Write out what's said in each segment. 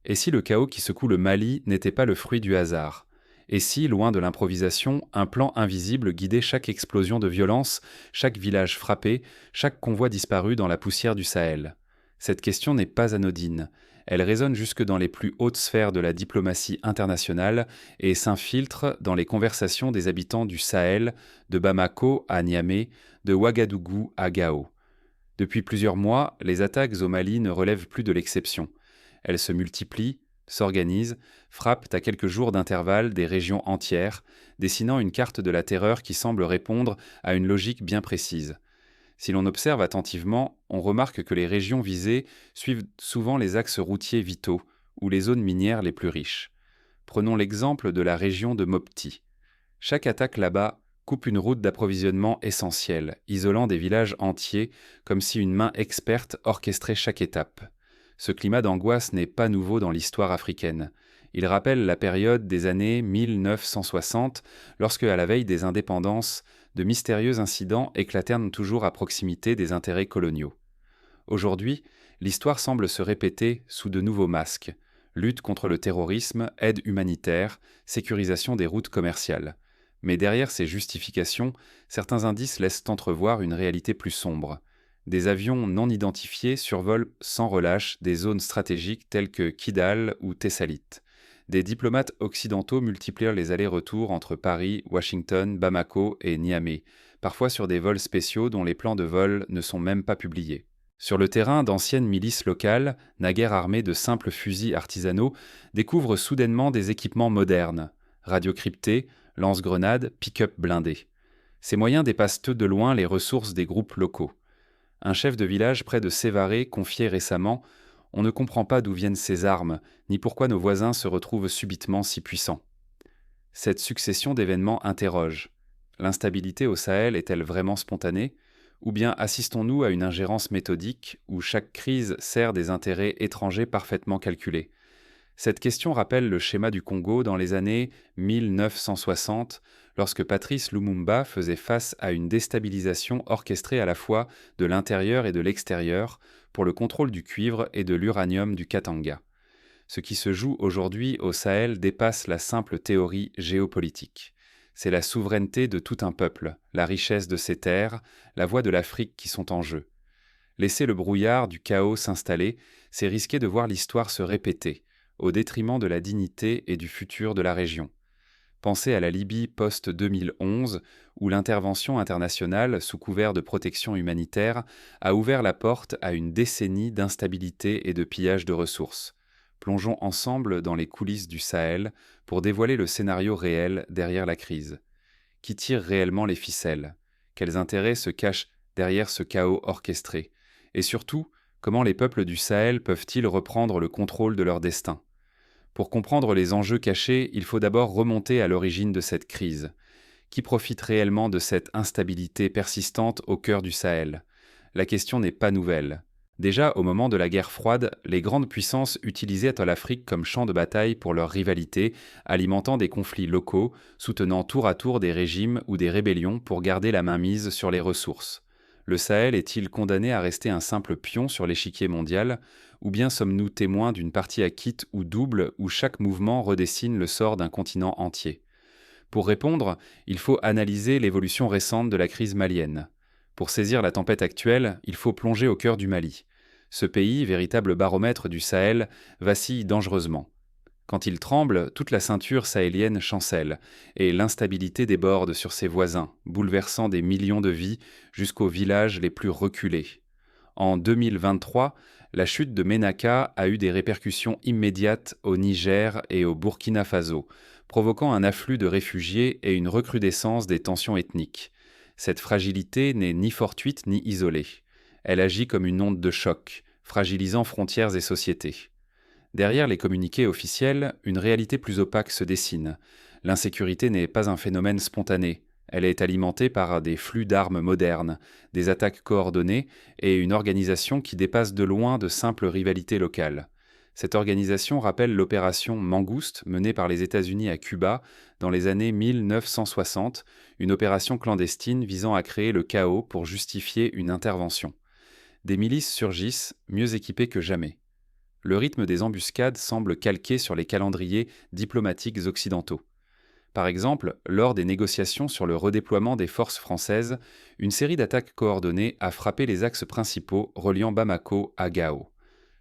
Et si le chaos qui secoue le Mali n'était pas le fruit du hasard? Et si, loin de l'improvisation, un plan invisible guidait chaque explosion de violence, chaque village frappé, chaque convoi disparu dans la poussière du Sahel? Cette question n'est pas anodine. Elle résonne jusque dans les plus hautes sphères de la diplomatie internationale et s'infiltre dans les conversations des habitants du Sahel, de Bamako à Niamey, de Ouagadougou à Gao. Depuis plusieurs mois, les attaques au Mali ne relèvent plus de l'exception. Elles se multiplient, s'organisent, frappent à quelques jours d'intervalle des régions entières, dessinant une carte de la terreur qui semble répondre à une logique bien précise. Si l'on observe attentivement, on remarque que les régions visées suivent souvent les axes routiers vitaux ou les zones minières les plus riches. Prenons l'exemple de la région de Mopti. Chaque attaque là-bas coupe une route d'approvisionnement essentielle, isolant des villages entiers comme si une main experte orchestrait chaque étape. Ce climat d'angoisse n'est pas nouveau dans l'histoire africaine. Il rappelle la période des années 1960, lorsque, à la veille des indépendances, de mystérieux incidents éclatèrent toujours à proximité des intérêts coloniaux. Aujourd'hui, l'histoire semble se répéter sous de nouveaux masques. Lutte contre le terrorisme, aide humanitaire, sécurisation des routes commerciales. Mais derrière ces justifications, certains indices laissent entrevoir une réalité plus sombre. Des avions non identifiés survolent sans relâche des zones stratégiques telles que Kidal ou Thessalite. Des diplomates occidentaux multiplient les allers-retours entre Paris, Washington, Bamako et Niamey, parfois sur des vols spéciaux dont les plans de vol ne sont même pas publiés. Sur le terrain, d'anciennes milices locales, naguère armées de simples fusils artisanaux, découvrent soudainement des équipements modernes, radiocryptés, lance-grenades, pick-up blindés. Ces moyens dépassent de loin les ressources des groupes locaux. Un chef de village près de Sévaré confiait récemment « On ne comprend pas d'où viennent ces armes, ni pourquoi nos voisins se retrouvent subitement si puissants. » Cette succession d'événements interroge. L'instabilité au Sahel est-elle vraiment spontanée? Ou bien assistons-nous à une ingérence méthodique où chaque crise sert des intérêts étrangers parfaitement calculés? Cette question rappelle le schéma du Congo dans les années 1960, lorsque Patrice Lumumba faisait face à une déstabilisation orchestrée à la fois de l'intérieur et de l'extérieur pour le contrôle du cuivre et de l'uranium du Katanga. Ce qui se joue aujourd'hui au Sahel dépasse la simple théorie géopolitique. C'est la souveraineté de tout un peuple, la richesse de ses terres, la voix de l'Afrique qui sont en jeu. Laisser le brouillard du chaos s'installer, c'est risquer de voir l'histoire se répéter, au détriment de la dignité et du futur de la région. Pensez à la Libye post-2011, où l'intervention internationale, sous couvert de protection humanitaire, a ouvert la porte à une décennie d'instabilité et de pillage de ressources. Plongeons ensemble dans les coulisses du Sahel pour dévoiler le scénario réel derrière la crise. Qui tire réellement les ficelles? Quels intérêts se cachent derrière ce chaos orchestré? Et surtout, comment les peuples du Sahel peuvent-ils reprendre le contrôle de leur destin? Pour comprendre les enjeux cachés, il faut d'abord remonter à l'origine de cette crise. Qui profite réellement de cette instabilité persistante au cœur du Sahel? La question n'est pas nouvelle. Déjà, au moment de la guerre froide, les grandes puissances utilisaient l'Afrique comme champ de bataille pour leur rivalité, alimentant des conflits locaux, soutenant tour à tour des régimes ou des rébellions pour garder la mainmise sur les ressources. Le Sahel est-il condamné à rester un simple pion sur l'échiquier mondial, ou bien sommes-nous témoins d'une partie à quitte ou double où chaque mouvement redessine le sort d'un continent entier? Pour répondre, il faut analyser l'évolution récente de la crise malienne. Pour saisir la tempête actuelle, il faut plonger au cœur du Mali. Ce pays, véritable baromètre du Sahel, vacille dangereusement. Quand il tremble, toute la ceinture sahélienne chancelle, et l'instabilité déborde sur ses voisins, bouleversant des millions de vies jusqu'aux villages les plus reculés. En 2023, la chute de Ménaka a eu des répercussions immédiates au Niger et au Burkina Faso, provoquant un afflux de réfugiés et une recrudescence des tensions ethniques. Cette fragilité n'est ni fortuite ni isolée. Elle agit comme une onde de choc, fragilisant frontières et sociétés. Derrière les communiqués officiels, une réalité plus opaque se dessine. L'insécurité n'est pas un phénomène spontané. Elle est alimentée par des flux d'armes modernes, des attaques coordonnées et une organisation qui dépasse de loin de simples rivalités locales. Cette organisation rappelle l'opération Mangouste menée par les États-Unis à Cuba dans les années 1960, une opération clandestine visant à créer le chaos pour justifier une intervention. Des milices surgissent, mieux équipées que jamais. le rythme des embuscades semble calqué sur les calendriers diplomatiques occidentaux. Par exemple, lors des négociations sur le redéploiement des forces françaises, une série d'attaques coordonnées a frappé les axes principaux reliant Bamako à Gao.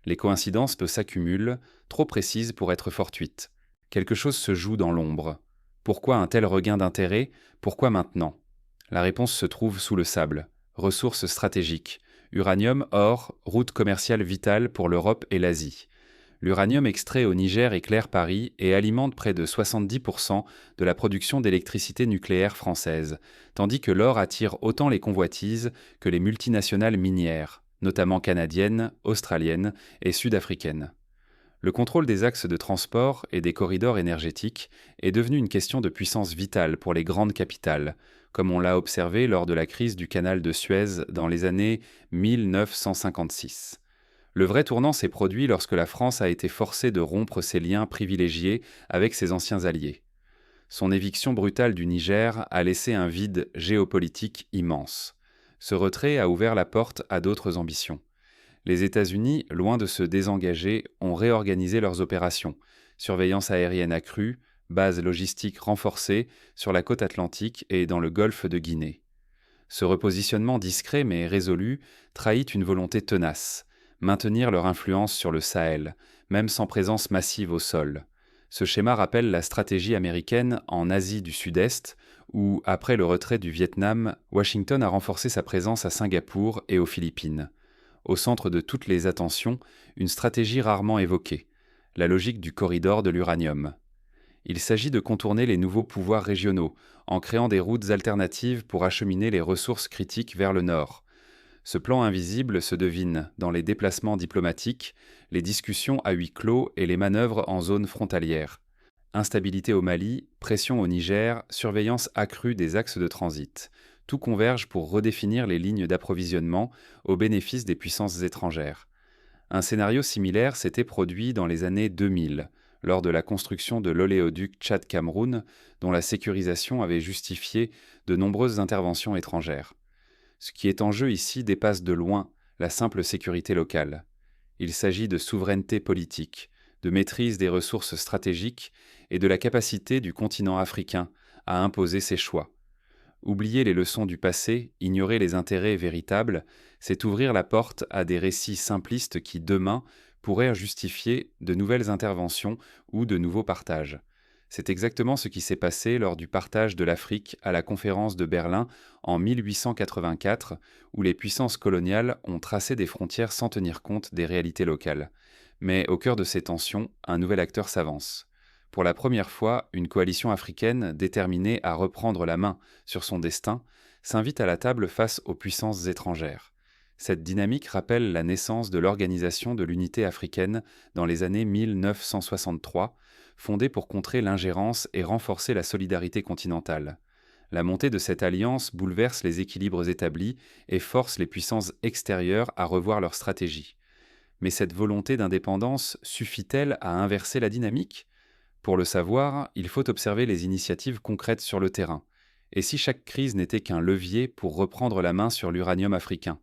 Les coïncidences s'accumulent, trop précises pour être fortuites. Quelque chose se joue dans l'ombre. Pourquoi un tel regain d'intérêt? Pourquoi maintenant? La réponse se trouve sous le sable. Ressources stratégiques. Uranium, or, route commerciale vitale pour l'Europe et l'Asie. L'uranium extrait au Niger éclaire Paris et alimente près de 70% de la production d'électricité nucléaire française, tandis que l'or attire autant les convoitises que les multinationales minières, notamment canadiennes, australiennes et sud-africaines. Le contrôle des axes de transport et des corridors énergétiques est devenu une question de puissance vitale pour les grandes capitales, comme on l'a observé lors de la crise du canal de Suez dans les années 1956. Le vrai tournant s'est produit lorsque la France a été forcée de rompre ses liens privilégiés avec ses anciens alliés. Son éviction brutale du Niger a laissé un vide géopolitique immense. Ce retrait a ouvert la porte à d'autres ambitions. Les États-Unis, loin de se désengager, ont réorganisé leurs opérations, surveillance aérienne accrue, bases logistiques renforcées sur la côte atlantique et dans le golfe de Guinée. Ce repositionnement discret mais résolu trahit une volonté tenace: maintenir leur influence sur le Sahel, même sans présence massive au sol. Ce schéma rappelle la stratégie américaine en Asie du Sud-Est, où, après le retrait du Vietnam, Washington a renforcé sa présence à Singapour et aux Philippines. Au centre de toutes les attentions, une stratégie rarement évoquée, la logique du corridor de l'uranium. Il s'agit de contourner les nouveaux pouvoirs régionaux, en créant des routes alternatives pour acheminer les ressources critiques vers le nord. Ce plan invisible se devine dans les déplacements diplomatiques, les discussions à huis clos et les manœuvres en zone frontalière. Instabilité au Mali, pression au Niger, surveillance accrue des axes de transit. Tout converge pour redéfinir les lignes d'approvisionnement au bénéfice des puissances étrangères. Un scénario similaire s'était produit dans les années 2000, lors de la construction de l'oléoduc Tchad-Cameroun, dont la sécurisation avait justifié de nombreuses interventions étrangères. Ce qui est en jeu ici dépasse de loin la simple sécurité locale. Il s'agit de souveraineté politique, de maîtrise des ressources stratégiques et de la capacité du continent africain à imposer ses choix. Oublier les leçons du passé, ignorer les intérêts véritables, c'est ouvrir la porte à des récits simplistes qui, demain, pourraient justifier de nouvelles interventions ou de nouveaux partages. C'est exactement ce qui s'est passé lors du partage de l'Afrique à la conférence de Berlin en 1884, où les puissances coloniales ont tracé des frontières sans tenir compte des réalités locales. Mais au cœur de ces tensions, un nouvel acteur s'avance. Pour la première fois, une coalition africaine déterminée à reprendre la main sur son destin s'invite à la table face aux puissances étrangères. Cette dynamique rappelle la naissance de l'Organisation de l'Unité africaine dans les années 1963, fondée pour contrer l'ingérence et renforcer la solidarité continentale. La montée de cette alliance bouleverse les équilibres établis et force les puissances extérieures à revoir leur stratégie. Mais cette volonté d'indépendance suffit-elle à inverser la dynamique ? Pour le savoir, il faut observer les initiatives concrètes sur le terrain. Et si chaque crise n'était qu'un levier pour reprendre la main sur l'uranium africain?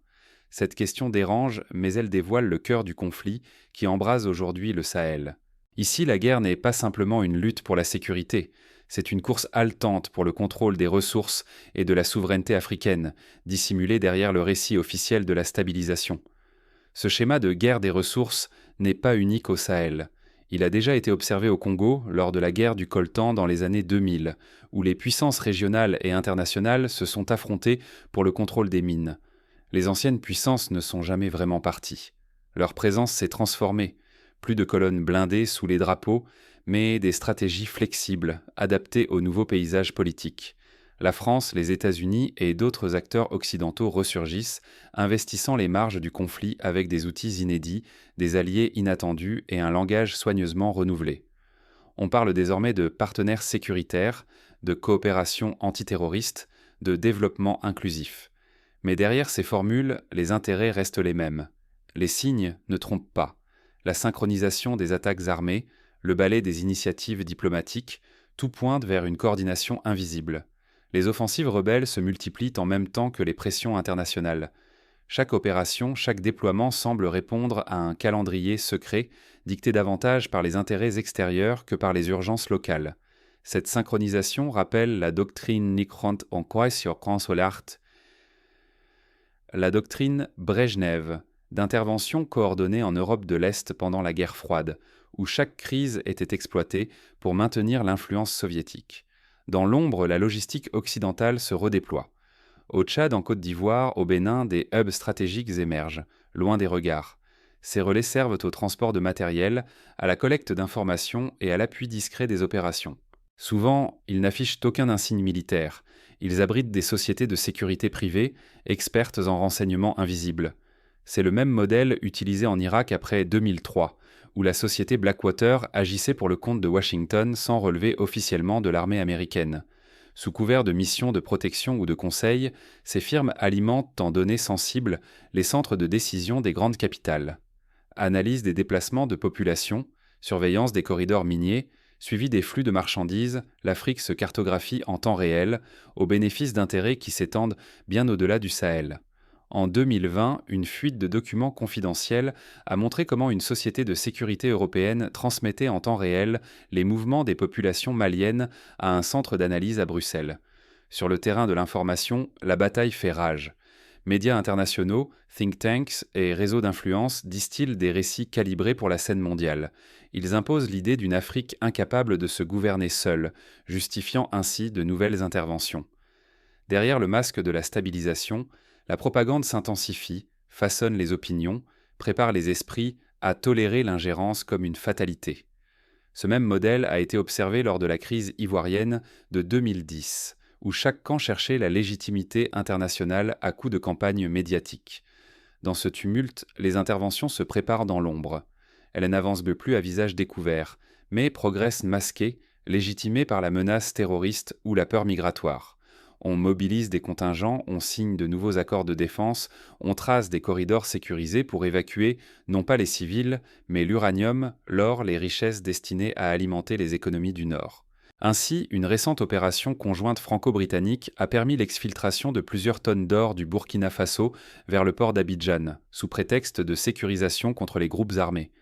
Cette question dérange, mais elle dévoile le cœur du conflit qui embrase aujourd'hui le Sahel. Ici, la guerre n'est pas simplement une lutte pour la sécurité, c'est une course haletante pour le contrôle des ressources et de la souveraineté africaine, dissimulée derrière le récit officiel de la stabilisation. Ce schéma de guerre des ressources n'est pas unique au Sahel. Il a déjà été observé au Congo lors de la guerre du coltan dans les années 2000, où les puissances régionales et internationales se sont affrontées pour le contrôle des mines. Les anciennes puissances ne sont jamais vraiment parties. Leur présence s'est transformée. Plus de colonnes blindées sous les drapeaux, mais des stratégies flexibles, adaptées au nouveau paysage politique. La France, les États-Unis et d'autres acteurs occidentaux ressurgissent, investissant les marges du conflit avec des outils inédits, des alliés inattendus et un langage soigneusement renouvelé. On parle désormais de partenaires sécuritaires, de coopération antiterroriste, de développement inclusif. Mais derrière ces formules, les intérêts restent les mêmes. Les signes ne trompent pas. La synchronisation des attaques armées, le balai des initiatives diplomatiques, tout pointe vers une coordination invisible. Les offensives rebelles se multiplient en même temps que les pressions internationales. Chaque opération, chaque déploiement semble répondre à un calendrier secret dictée davantage par les intérêts extérieurs que par les urgences locales. Cette synchronisation rappelle la doctrine Nikrant en Konsolart, la doctrine Brejnev, d'intervention coordonnée en Europe de l'Est pendant la guerre froide, où chaque crise était exploitée pour maintenir l'influence soviétique. Dans l'ombre, la logistique occidentale se redéploie. Au Tchad, en Côte d'Ivoire, au Bénin, des hubs stratégiques émergent, loin des regards. Ces relais servent au transport de matériel, à la collecte d'informations et à l'appui discret des opérations. Souvent, ils n'affichent aucun insigne militaire. Ils abritent des sociétés de sécurité privées, expertes en renseignements invisibles. C'est le même modèle utilisé en Irak après 2003, où la société Blackwater agissait pour le compte de Washington sans relever officiellement de l'armée américaine. Sous couvert de missions de protection ou de conseil, ces firmes alimentent en données sensibles les centres de décision des grandes capitales. Analyse des déplacements de population, surveillance des corridors miniers, suivi des flux de marchandises, l'Afrique se cartographie en temps réel, au bénéfice d'intérêts qui s'étendent bien au-delà du Sahel. En 2020, une fuite de documents confidentiels a montré comment une société de sécurité européenne transmettait en temps réel les mouvements des populations maliennes à un centre d'analyse à Bruxelles. Sur le terrain de l'information, la bataille fait rage. Médias internationaux, think tanks et réseaux d'influence distillent des récits calibrés pour la scène mondiale. Ils imposent l'idée d'une Afrique incapable de se gouverner seule, justifiant ainsi de nouvelles interventions. Derrière le masque de la stabilisation, la propagande s'intensifie, façonne les opinions, prépare les esprits à tolérer l'ingérence comme une fatalité. Ce même modèle a été observé lors de la crise ivoirienne de 2010, où chaque camp cherchait la légitimité internationale à coups de campagne médiatique. Dans ce tumulte, les interventions se préparent dans l'ombre. Elles n'avancent plus à visage découvert, mais progressent masquées, légitimées par la menace terroriste ou la peur migratoire. On mobilise des contingents, on signe de nouveaux accords de défense, on trace des corridors sécurisés pour évacuer non pas les civils, mais l'uranium, l'or, les richesses destinées à alimenter les économies du Nord. Ainsi, une récente opération conjointe franco-britannique a permis l'exfiltration de plusieurs tonnes d'or du Burkina Faso vers le port d'Abidjan, sous prétexte de sécurisation contre les groupes armés.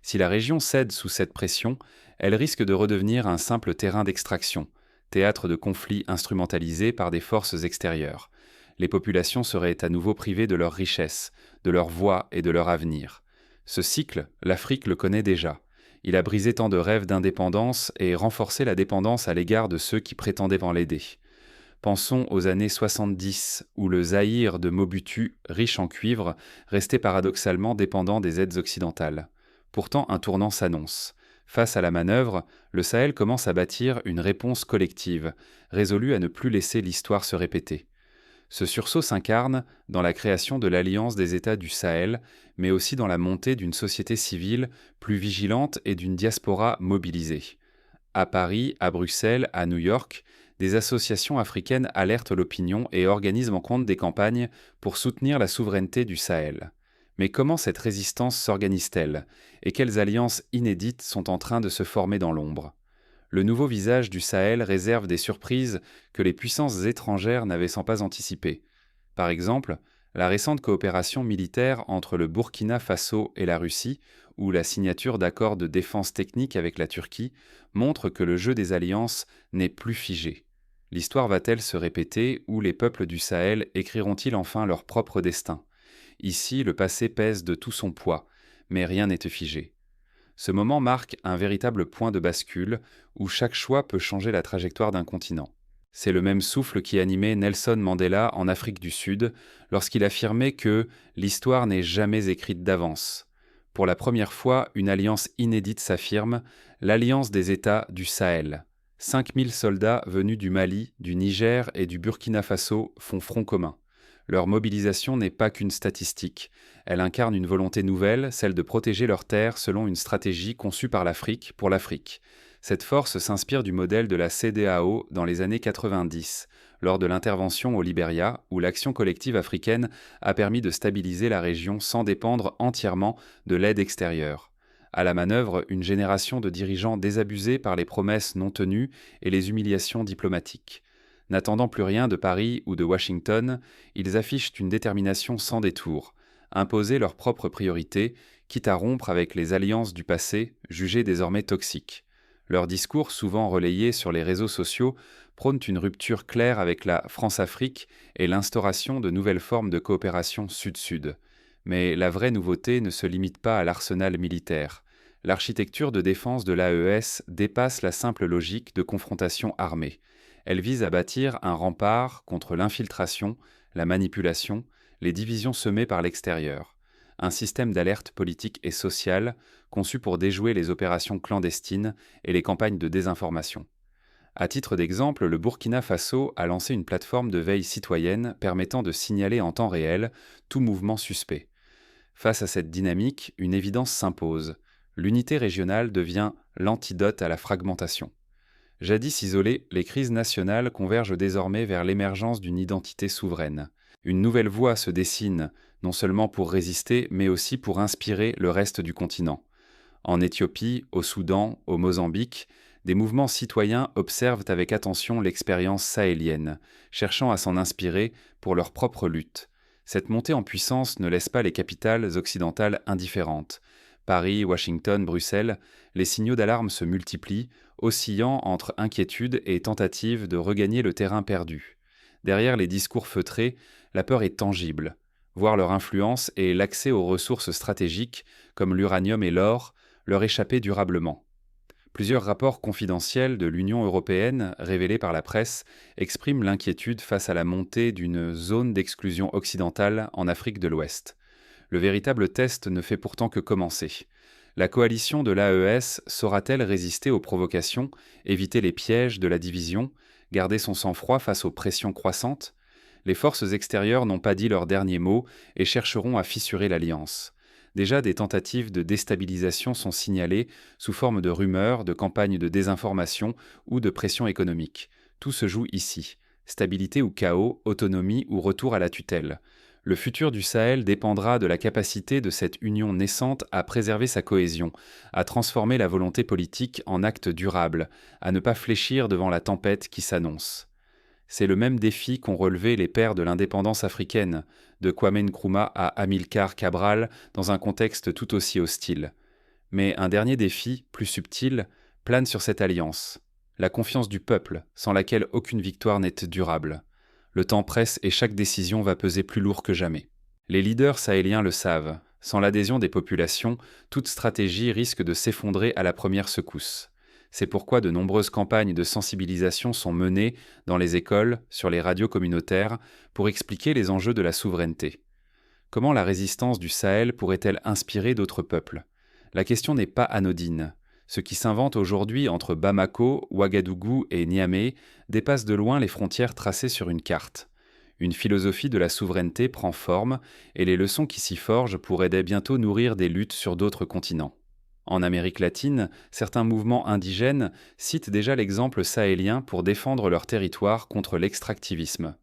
Si la région cède sous cette pression, elle risque de redevenir un simple terrain d'extraction, théâtre de conflits instrumentalisés par des forces extérieures. Les populations seraient à nouveau privées de leurs richesses, de leur voix et de leur avenir. Ce cycle, l'Afrique le connaît déjà. Il a brisé tant de rêves d'indépendance et renforcé la dépendance à l'égard de ceux qui prétendaient en l'aider. Pensons aux années 70, où le Zaïre de Mobutu, riche en cuivre, restait paradoxalement dépendant des aides occidentales. Pourtant, un tournant s'annonce. Face à la manœuvre, le Sahel commence à bâtir une réponse collective, résolue à ne plus laisser l'histoire se répéter. Ce sursaut s'incarne dans la création de l'Alliance des États du Sahel, mais aussi dans la montée d'une société civile plus vigilante et d'une diaspora mobilisée. À Paris, à Bruxelles, à New York, des associations africaines alertent l'opinion et organisent en compte des campagnes pour soutenir la souveraineté du Sahel. Mais comment cette résistance s'organise-t-elle et quelles alliances inédites sont en train de se former dans l'ombre? Le nouveau visage du Sahel réserve des surprises que les puissances étrangères n'avaient sans pas anticiper. Par exemple, la récente coopération militaire entre le Burkina Faso et la Russie, ou la signature d'accords de défense technique avec la Turquie, montre que le jeu des alliances n'est plus figé. L'histoire va-t-elle se répéter ou les peuples du Sahel écriront-ils enfin leur propre destin? Ici, le passé pèse de tout son poids, mais rien n'est figé. Ce moment marque un véritable point de bascule où chaque choix peut changer la trajectoire d'un continent. C'est le même souffle qui animait Nelson Mandela en Afrique du Sud lorsqu'il affirmait que l'histoire n'est jamais écrite d'avance. Pour la première fois, une alliance inédite s'affirme, l'Alliance des États du Sahel. 5000 soldats venus du Mali, du Niger et du Burkina Faso font front commun. Leur mobilisation n'est pas qu'une statistique. Elle incarne une volonté nouvelle, celle de protéger leurs terres selon une stratégie conçue par l'Afrique pour l'Afrique. Cette force s'inspire du modèle de la CEDEAO dans les années 90, lors de l'intervention au Libéria, où l'action collective africaine a permis de stabiliser la région sans dépendre entièrement de l'aide extérieure. À la manœuvre, une génération de dirigeants désabusés par les promesses non tenues et les humiliations diplomatiques. N'attendant plus rien de Paris ou de Washington, ils affichent une détermination sans détour, imposer leurs propres priorités, quitte à rompre avec les alliances du passé, jugées désormais toxiques. Leurs discours, souvent relayés sur les réseaux sociaux, prônent une rupture claire avec la France-Afrique et l'instauration de nouvelles formes de coopération sud-sud. Mais la vraie nouveauté ne se limite pas à l'arsenal militaire. L'architecture de défense de l'AES dépasse la simple logique de confrontation armée. Elle vise à bâtir un rempart contre l'infiltration, la manipulation, les divisions semées par l'extérieur. Un système d'alerte politique et sociale conçu pour déjouer les opérations clandestines et les campagnes de désinformation. À titre d'exemple, le Burkina Faso a lancé une plateforme de veille citoyenne permettant de signaler en temps réel tout mouvement suspect. Face à cette dynamique, une évidence s'impose. L'unité régionale devient l'antidote à la fragmentation. Jadis isolées, les crises nationales convergent désormais vers l'émergence d'une identité souveraine. Une nouvelle voie se dessine, non seulement pour résister, mais aussi pour inspirer le reste du continent. En Éthiopie, au Soudan, au Mozambique, des mouvements citoyens observent avec attention l'expérience sahélienne, cherchant à s'en inspirer pour leur propre lutte. Cette montée en puissance ne laisse pas les capitales occidentales indifférentes. Paris, Washington, Bruxelles, les signaux d'alarme se multiplient, oscillant entre inquiétude et tentative de regagner le terrain perdu. Derrière les discours feutrés, la peur est tangible. Voir leur influence et l'accès aux ressources stratégiques, comme l'uranium et l'or, leur échapper durablement. Plusieurs rapports confidentiels de l'Union européenne, révélés par la presse, expriment l'inquiétude face à la montée d'une zone d'exclusion occidentale en Afrique de l'Ouest. Le véritable test ne fait pourtant que commencer. La coalition de l'AES saura-t-elle résister aux provocations, éviter les pièges de la division, garder son sang-froid face aux pressions croissantes ? Les forces extérieures n'ont pas dit leur dernier mot et chercheront à fissurer l'alliance. Déjà, des tentatives de déstabilisation sont signalées sous forme de rumeurs, de campagnes de désinformation ou de pression économique. Tout se joue ici. Stabilité ou chaos, autonomie ou retour à la tutelle. Le futur du Sahel dépendra de la capacité de cette union naissante à préserver sa cohésion, à transformer la volonté politique en acte durable, à ne pas fléchir devant la tempête qui s'annonce. C'est le même défi qu'ont relevé les pères de l'indépendance africaine, de Kwame Nkrumah à Amilcar Cabral, dans un contexte tout aussi hostile. Mais un dernier défi, plus subtil, plane sur cette alliance. La confiance du peuple, sans laquelle aucune victoire n'est durable. Le temps presse et chaque décision va peser plus lourd que jamais. Les leaders sahéliens le savent. Sans l'adhésion des populations, toute stratégie risque de s'effondrer à la première secousse. C'est pourquoi de nombreuses campagnes de sensibilisation sont menées dans les écoles, sur les radios communautaires, pour expliquer les enjeux de la souveraineté. Comment la résistance du Sahel pourrait-elle inspirer d'autres peuples ? La question n'est pas anodine. Ce qui s'invente aujourd'hui entre Bamako, Ouagadougou et Niamey dépasse de loin les frontières tracées sur une carte. Une philosophie de la souveraineté prend forme et les leçons qui s'y forgent pourraient dès bientôt nourrir des luttes sur d'autres continents. En Amérique latine, certains mouvements indigènes citent déjà l'exemple sahélien pour défendre leur territoire contre l'extractivisme.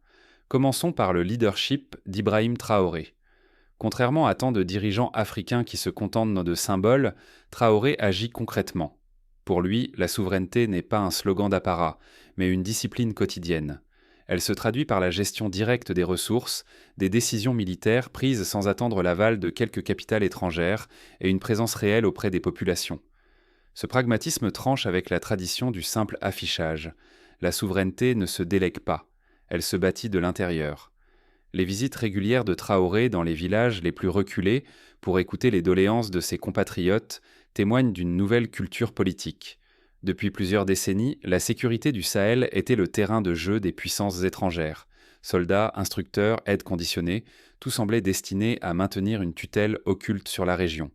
Commençons par le leadership d'Ibrahim Traoré. Contrairement à tant de dirigeants africains qui se contentent de symboles, Traoré agit concrètement. Pour lui, la souveraineté n'est pas un slogan d'apparat, mais une discipline quotidienne. Elle se traduit par la gestion directe des ressources, des décisions militaires prises sans attendre l'aval de quelques capitales étrangères et une présence réelle auprès des populations. Ce pragmatisme tranche avec la tradition du simple affichage. La souveraineté ne se délègue pas, elle se bâtit de l'intérieur. Les visites régulières de Traoré dans les villages les plus reculés pour écouter les doléances de ses compatriotes témoignent d'une nouvelle culture politique. Depuis plusieurs décennies, la sécurité du Sahel était le terrain de jeu des puissances étrangères. Soldats, instructeurs, aides conditionnées, tout semblait destiné à maintenir une tutelle occulte sur la région.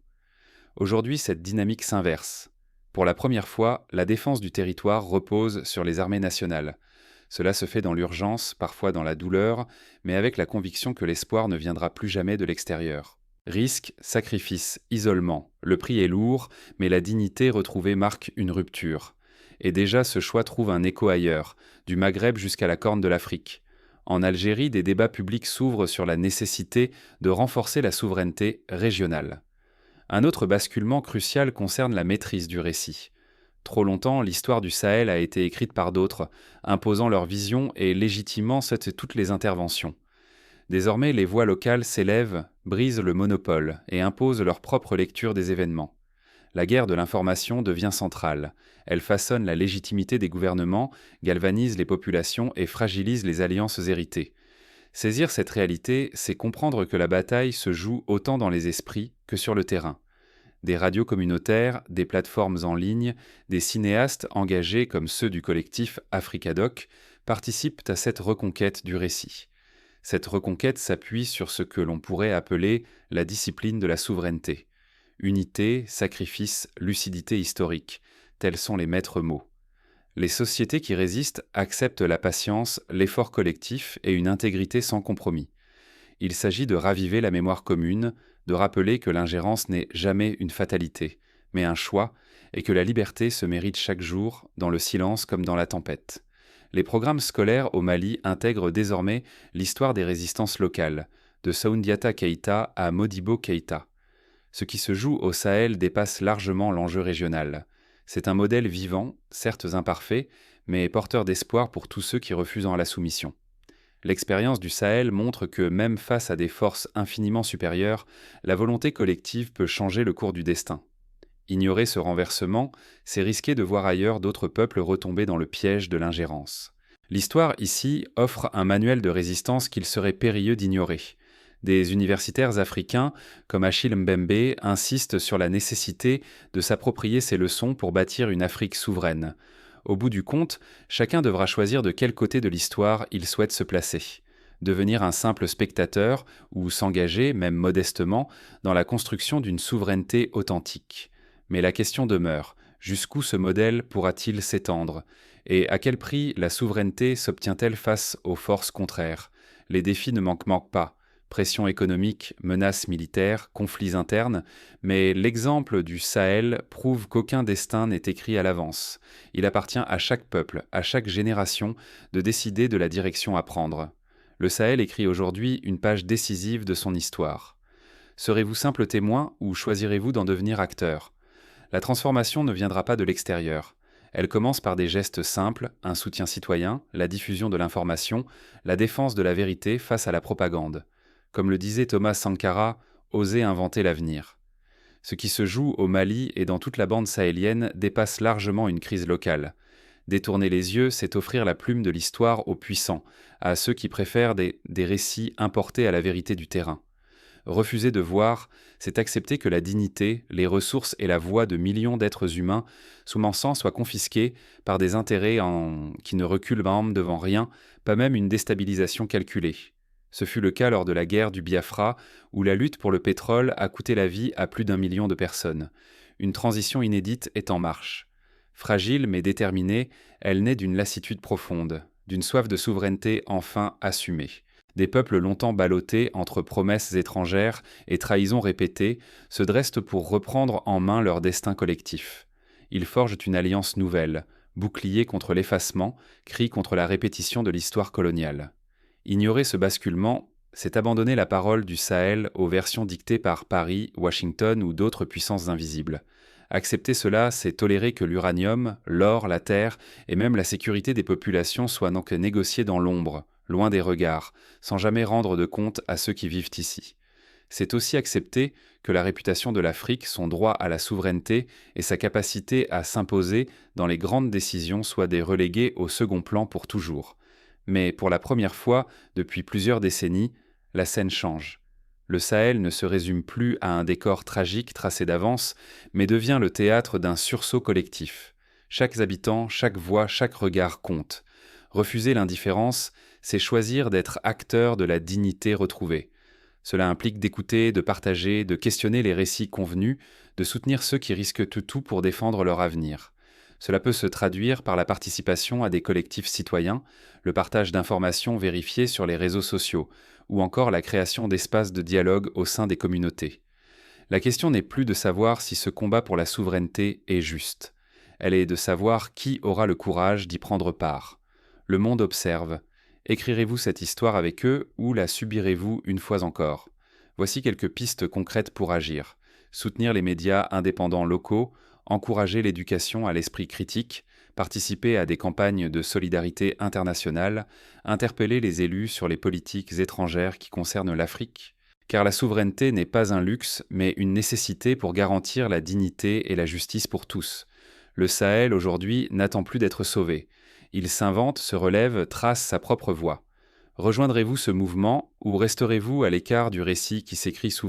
Aujourd'hui, cette dynamique s'inverse. Pour la première fois, la défense du territoire repose sur les armées nationales. Cela se fait dans l'urgence, parfois dans la douleur, mais avec la conviction que l'espoir ne viendra plus jamais de l'extérieur. Risque, sacrifice, isolement, le prix est lourd, mais la dignité retrouvée marque une rupture. Et déjà ce choix trouve un écho ailleurs, du Maghreb jusqu'à la Corne de l'Afrique. En Algérie, des débats publics s'ouvrent sur la nécessité de renforcer la souveraineté régionale. Un autre basculement crucial concerne la maîtrise du récit. Trop longtemps, l'histoire du Sahel a été écrite par d'autres, imposant leur vision et légitimant toutes les interventions. Désormais, les voix locales s'élèvent, brisent le monopole et imposent leur propre lecture des événements. La guerre de l'information devient centrale. Elle façonne la légitimité des gouvernements, galvanise les populations et fragilise les alliances héritées. Saisir cette réalité, c'est comprendre que la bataille se joue autant dans les esprits que sur le terrain. Des radios communautaires, des plateformes en ligne, des cinéastes engagés comme ceux du collectif Africadoc participent à cette reconquête du récit. Cette reconquête s'appuie sur ce que l'on pourrait appeler la discipline de la souveraineté. Unité, sacrifice, lucidité historique, tels sont les maîtres mots. Les sociétés qui résistent acceptent la patience, l'effort collectif et une intégrité sans compromis. Il s'agit de raviver la mémoire commune, de rappeler que l'ingérence n'est jamais une fatalité, mais un choix, et que la liberté se mérite chaque jour, dans le silence comme dans la tempête. Les programmes scolaires au Mali intègrent désormais l'histoire des résistances locales, de Soundiata Keïta à Modibo Keïta. Ce qui se joue au Sahel dépasse largement l'enjeu régional. C'est un modèle vivant, certes imparfait, mais porteur d'espoir pour tous ceux qui refusent la soumission. L'expérience du Sahel montre que même face à des forces infiniment supérieures, la volonté collective peut changer le cours du destin. Ignorer ce renversement, c'est risquer de voir ailleurs d'autres peuples retomber dans le piège de l'ingérence. L'histoire, ici, offre un manuel de résistance qu'il serait périlleux d'ignorer. Des universitaires africains, comme Achille Mbembe, insistent sur la nécessité de s'approprier ces leçons pour bâtir une Afrique souveraine. Au bout du compte, chacun devra choisir de quel côté de l'histoire il souhaite se placer. Devenir un simple spectateur ou s'engager, même modestement, dans la construction d'une souveraineté authentique. Mais la question demeure, jusqu'où ce modèle pourra-t-il s'étendre ? Et à quel prix la souveraineté s'obtient-elle face aux forces contraires ? Les défis ne manquent pas. Pression économique, menaces militaires, conflits internes, mais l'exemple du Sahel prouve qu'aucun destin n'est écrit à l'avance. Il appartient à chaque peuple, à chaque génération, de décider de la direction à prendre. Le Sahel écrit aujourd'hui une page décisive de son histoire. Serez-vous simple témoin ou choisirez-vous d'en devenir acteur ? La transformation ne viendra pas de l'extérieur. Elle commence par des gestes simples, un soutien citoyen, la diffusion de l'information, la défense de la vérité face à la propagande. Comme le disait Thomas Sankara, « oser inventer l'avenir ». Ce qui se joue au Mali et dans toute la bande sahélienne dépasse largement une crise locale. Détourner les yeux, c'est offrir la plume de l'histoire aux puissants, à ceux qui préfèrent des récits importés à la vérité du terrain. Refuser de voir, c'est accepter que la dignité, les ressources et la voix de millions d'êtres humains sous mon sang soient confisqués par des intérêts qui ne reculent devant rien, pas même une déstabilisation calculée. Ce fut le cas lors de la guerre du Biafra, où la lutte pour le pétrole a coûté la vie à plus d'1 million de personnes. Une transition inédite est en marche. Fragile mais déterminée, elle naît d'une lassitude profonde, d'une soif de souveraineté enfin assumée. Des peuples longtemps ballottés entre promesses étrangères et trahisons répétées se dressent pour reprendre en main leur destin collectif. Ils forgent une alliance nouvelle, bouclier contre l'effacement, cri contre la répétition de l'histoire coloniale. Ignorer ce basculement, c'est abandonner la parole du Sahel aux versions dictées par Paris, Washington ou d'autres puissances invisibles. Accepter cela, c'est tolérer que l'uranium, l'or, la terre et même la sécurité des populations soient donc négociés dans l'ombre, loin des regards, sans jamais rendre de compte à ceux qui vivent ici. C'est aussi accepter que la réputation de l'Afrique, son droit à la souveraineté et sa capacité à s'imposer dans les grandes décisions soient des relégués au second plan pour toujours. Mais pour la première fois, depuis plusieurs décennies, la scène change. Le Sahel ne se résume plus à un décor tragique tracé d'avance, mais devient le théâtre d'un sursaut collectif. Chaque habitant, chaque voix, chaque regard compte. Refuser l'indifférence, c'est choisir d'être acteur de la dignité retrouvée. Cela implique d'écouter, de partager, de questionner les récits convenus, de soutenir ceux qui risquent tout pour défendre leur avenir. Cela peut se traduire par la participation à des collectifs citoyens, le partage d'informations vérifiées sur les réseaux sociaux, ou encore la création d'espaces de dialogue au sein des communautés. La question n'est plus de savoir si ce combat pour la souveraineté est juste. Elle est de savoir qui aura le courage d'y prendre part. Le monde observe. Écrirez-vous cette histoire avec eux ou la subirez-vous une fois encore ? Voici quelques pistes concrètes pour agir. Soutenir les médias indépendants locaux, encourager l'éducation à l'esprit critique, participer à des campagnes de solidarité internationale, interpeller les élus sur les politiques étrangères qui concernent l'Afrique, car la souveraineté n'est pas un luxe, mais une nécessité pour garantir la dignité et la justice pour tous. Le Sahel, aujourd'hui, n'attend plus d'être sauvé. Il s'invente, se relève, trace sa propre voie. Rejoindrez-vous ce mouvement ou resterez-vous à l'écart du récit qui s'écrit souvent